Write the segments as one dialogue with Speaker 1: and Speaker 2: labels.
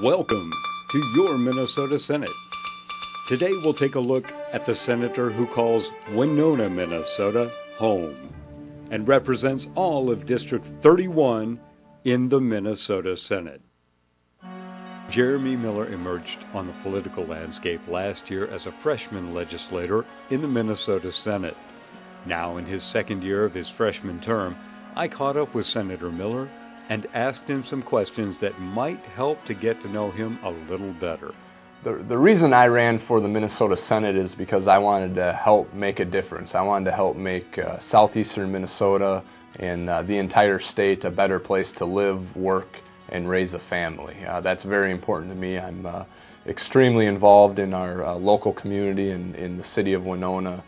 Speaker 1: Welcome to your Minnesota Senate. Today we'll take a look at the senator who calls Winona, Minnesota home and represents all of District 31 in the Minnesota Senate. Jeremy Miller emerged on the political landscape last year as a freshman legislator in the Minnesota Senate. Now in his second year of his freshman term, I caught up with Senator Miller and asked him some questions that might help to get to know him a little better.
Speaker 2: The reason I ran for the Minnesota Senate is because I wanted to help make a difference. I wanted to help make southeastern Minnesota and the entire state a better place to live, work, and raise a family. That's very important to me. I'm extremely involved in our local community in the city of Winona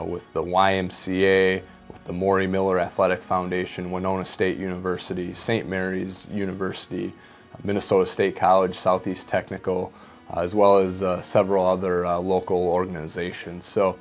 Speaker 2: with the YMCA, with the Maury Miller Athletic Foundation, Winona State University, St. Mary's University, Minnesota State College, Southeast Technical, as well as several other local organizations. So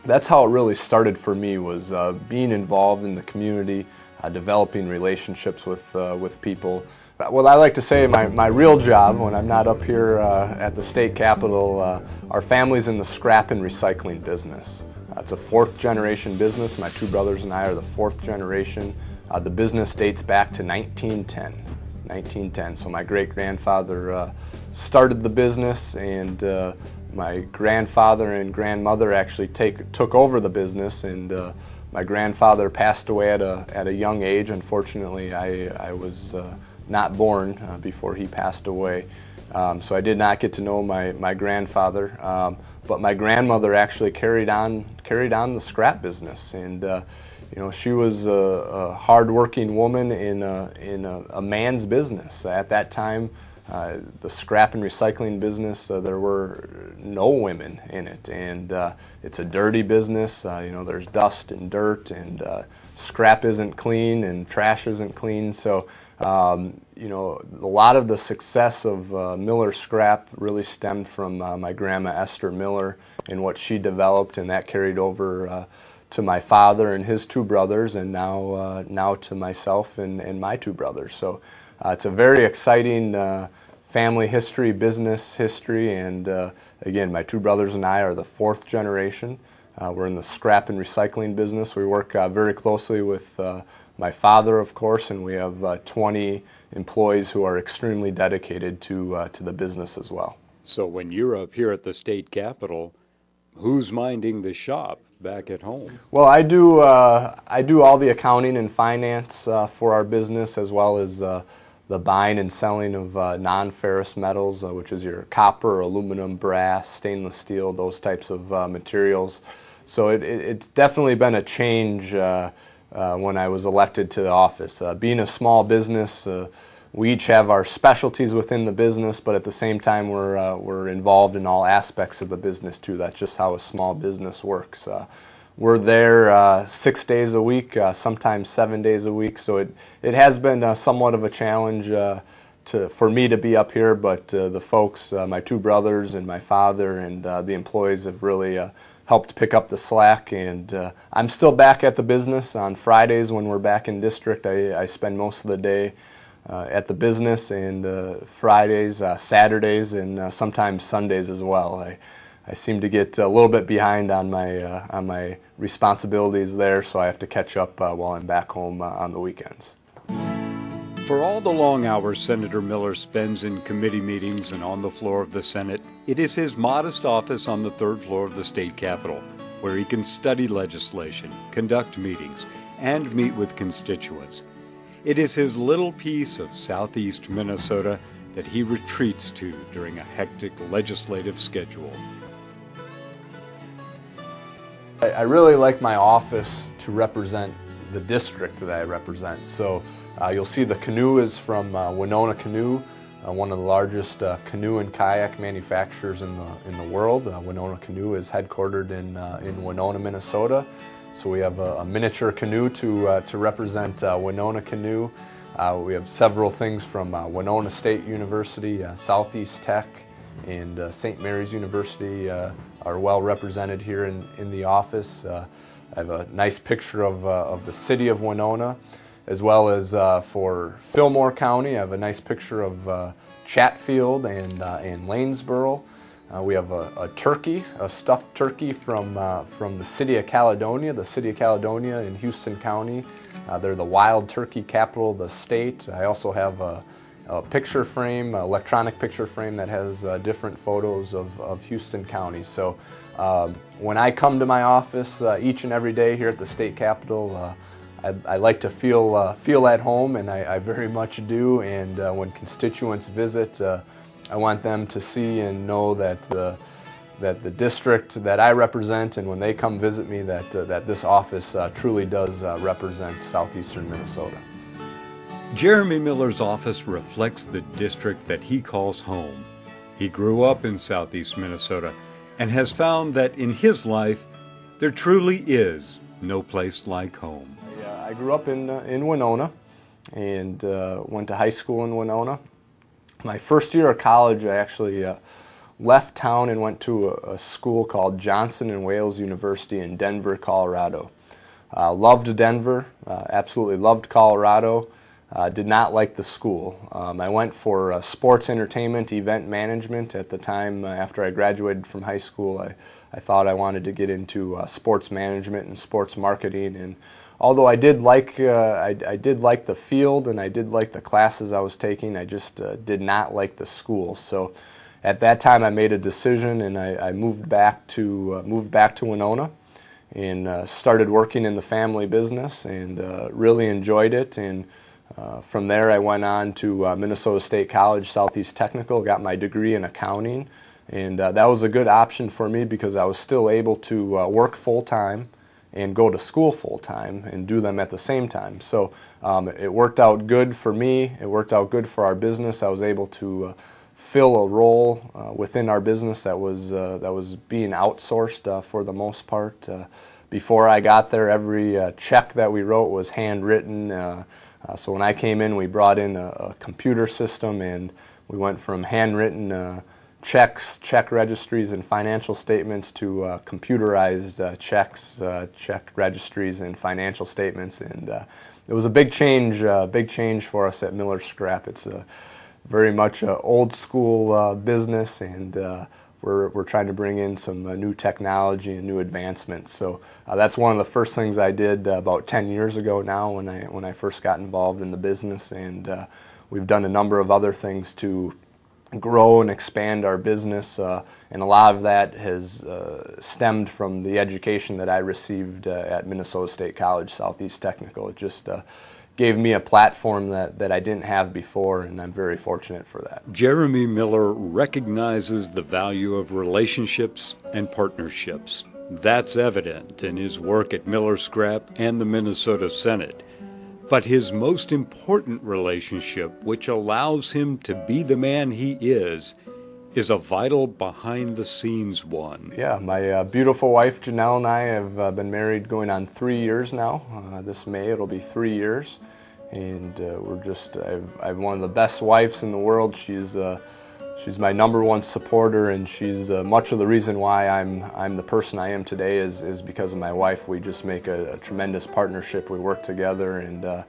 Speaker 2: that's how it really started for me, was being involved in the community, developing relationships with people. Well, I like to say my real job when I'm not up here at the state capitol, our family's in the scrap and recycling business. It's a fourth generation business. My two brothers and I are the fourth generation. The business dates back to 1910. So my great-grandfather started the business, and my grandfather and grandmother actually took over the business, and my grandfather passed away at a young age. Unfortunately, I was not born before he passed away. So I did not get to know my grandfather, but my grandmother actually carried on the scrap business, and she was a hard-working woman in a man's business. At that time, the scrap and recycling business, there were no women in it, and it's a dirty business. There's dust and dirt, and scrap isn't clean, and trash isn't clean. So a lot of the success of Miller Scrap really stemmed from my grandma Esther Miller and what she developed, and that carried over to my father and his two brothers, and now to myself and my two brothers. So it's a very exciting family history, business history, and again, my two brothers and I are the fourth generation. We're in the scrap and recycling business. We work very closely with my father, of course, and we have 20 employees who are extremely dedicated to the business as well.
Speaker 1: So when you're up here at the state capitol, who's minding the shop back at home?
Speaker 2: Well, I do all the accounting and finance for our business, as well as the buying and selling of non-ferrous metals, which is your copper, aluminum, brass, stainless steel, those types of materials. So it's definitely been a change when I was elected to the office. Being a small business, we each have our specialties within the business, but at the same time we're involved in all aspects of the business too. That's just how a small business works. We're there 6 days a week, sometimes 7 days a week, so it has been somewhat of a challenge for me to be up here, but the folks, my two brothers and my father and the employees have really helped pick up the slack, and I'm still back at the business on Fridays when we're back in district. I spend most of the day at the business, and Fridays, Saturdays, and sometimes Sundays as well. I seem to get a little bit behind on my responsibilities there, so I have to catch up while I'm back home on the weekends.
Speaker 1: For all the long hours Senator Miller spends in committee meetings and on the floor of the Senate, it is his modest office on the third floor of the state capitol, where he can study legislation, conduct meetings, and meet with constituents. It is his little piece of southeast Minnesota that he retreats to during a hectic legislative schedule.
Speaker 2: I really like my office to represent the district that I represent. So you'll see the canoe is from Winona Canoe, one of the largest canoe and kayak manufacturers in the world. Winona Canoe is headquartered in Winona, Minnesota. So we have a miniature canoe to represent Winona Canoe. We have several things from Winona State University, Southeast Tech, and St. Mary's University are well represented here in the office. I have a nice picture of the city of Winona, as well as for Fillmore County. I have a nice picture of Chatfield and Lanesboro. We have a turkey, a stuffed turkey from the city of Caledonia. The city of Caledonia in Houston County. They're the wild turkey capital of the state. I also have a picture frame, electronic picture frame that has different photos of Houston County. So when I come to my office each and every day here at the state capitol, I like to feel at home, and I very much do. And when constituents visit, I want them to see and know that the district that I represent, and when they come visit me, that this office truly does represent southeastern Minnesota.
Speaker 1: Jeremy Miller's office reflects the district that he calls home. He grew up in southeast Minnesota and has found that in his life there truly is no place like home.
Speaker 2: I grew up in Winona and went to high school in Winona. My first year of college, I actually left town and went to a school called Johnson and Wales University in Denver, Colorado. Loved Denver, absolutely loved Colorado. Did not like the school. I went for sports entertainment, event management. At the time, after I graduated from high school, I thought I wanted to get into sports management and sports marketing. And although I did like the field and I did like the classes I was taking, I just did not like the school. So at that time, I made a decision, and I moved back to Winona and started working in the family business, and really enjoyed it. And from there, I went on to Minnesota State College, Southeast Technical, got my degree in accounting, and that was a good option for me because I was still able to work full-time and go to school full-time and do them at the same time. So it worked out good for me. It worked out good for our business. I was able to fill a role within our business that was being outsourced for the most part. Before I got there, every check that we wrote was handwritten. So when I came in, we brought in a computer system, and we went from handwritten checks, check registries, and financial statements to computerized checks, check registries, and financial statements. And it was a big change for us at Miller Scrap. It's very much an old school business, and we're trying to bring in some new technology and new advancements. So that's one of the first things I did about 10 years ago now when I first got involved in the business, and we've done a number of other things to grow and expand our business, and a lot of that has stemmed from the education that I received at Minnesota State College, Southeast Technical. It just gave me a platform that I didn't have before, and I'm very fortunate for that.
Speaker 1: Jeremy Miller recognizes the value of relationships and partnerships. That's evident in his work at Miller Scrap and the Minnesota Senate. But his most important relationship, which allows him to be the man he is a vital behind-the-scenes one.
Speaker 2: Yeah, my beautiful wife Janelle and I have been married going on 3 years now. This May it'll be 3 years, and I've one of the best wives in the world. She's my number one supporter, and she's much of the reason why I'm the person I am today is because of my wife. We just make a tremendous partnership. We work together, and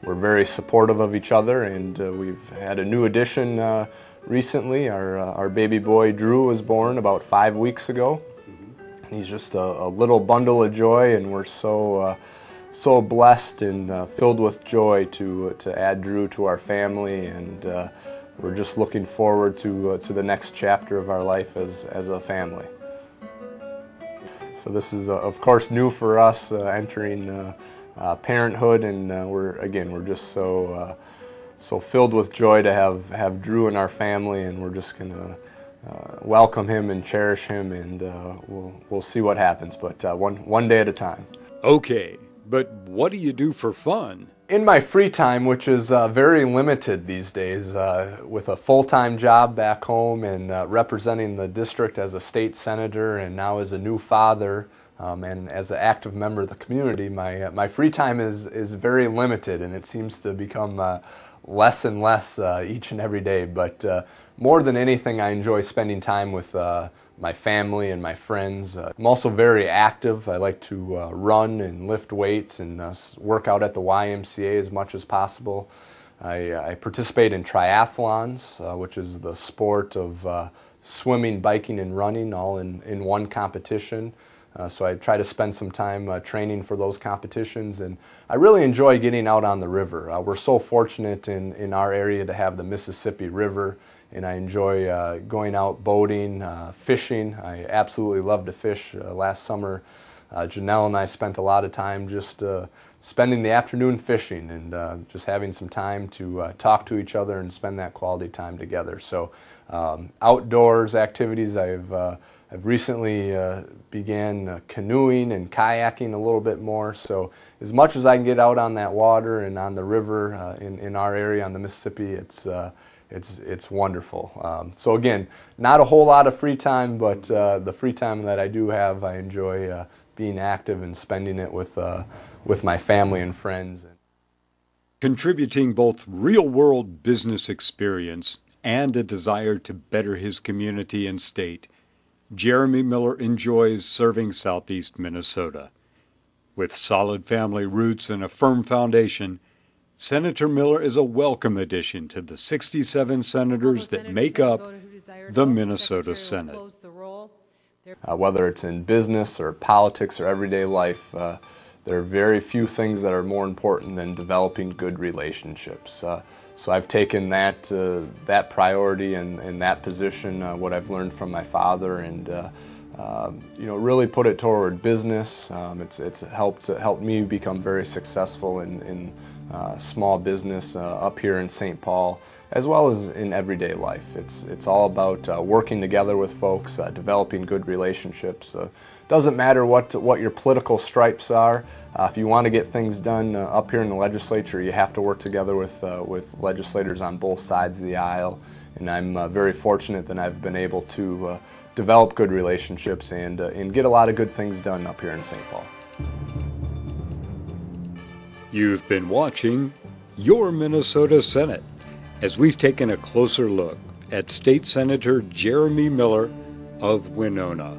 Speaker 2: we're very supportive of each other. And we've had a new addition recently. Our baby boy Drew was born about 5 weeks ago. He's just a little bundle of joy, and we're so blessed and filled with joy to add Drew to our family, and we're just looking forward to the next chapter of our life as a family. So this is of course new for us, entering parenthood, and we're just so filled with joy to have Drew in our family, and we're just gonna welcome him and cherish him, and we'll see what happens, but one day at a time.
Speaker 1: Okay, but what do you do for fun?
Speaker 2: In my free time, which is very limited these days, with a full-time job back home and representing the district as a state senator, and now as a new father, and as an active member of the community, my free time is very limited, and it seems to become less and less each and every day. But more than anything, I enjoy spending time with my family and my friends. I'm also very active. I like to run and lift weights and work out at the YMCA as much as possible. I participate in triathlons, which is the sport of swimming, biking, and running all in one competition. So I try to spend some time training for those competitions, and I really enjoy getting out on the river. We're so fortunate in our area to have the Mississippi River, and I enjoy going out boating, fishing. I absolutely love to fish. Last summer, Janelle and I spent a lot of time just spending the afternoon fishing and just having some time to talk to each other and spend that quality time together. So outdoors activities, I've recently began canoeing and kayaking a little bit more. So as much as I can get out on that water and on the river in our area on the Mississippi, it's wonderful. So again, not a whole lot of free time, but the free time that I do have, I enjoy being active and spending it with my family and friends.
Speaker 1: Contributing both real-world business experience and a desire to better his community and state, Jeremy Miller enjoys serving Southeast Minnesota. With solid family roots and a firm foundation, Senator Miller is a welcome addition to the 67 senators that make up the Minnesota Senate.
Speaker 2: Whether it's in business or politics or everyday life, there are very few things that are more important than developing good relationships. So I've taken that priority and that position, what I've learned from my father, and really put it toward business. It's helped me become very successful in small business up here in St. Paul, as well as in everyday life. It's all about working together with folks, developing good relationships. Doesn't matter what your political stripes are. If you want to get things done up here in the legislature, you have to work together with legislators on both sides of the aisle. And I'm very fortunate that I've been able to develop good relationships and get a lot of good things done up here in St. Paul.
Speaker 1: You've been watching Your Minnesota Senate, as we've taken a closer look at State Senator Jeremy Miller of Winona.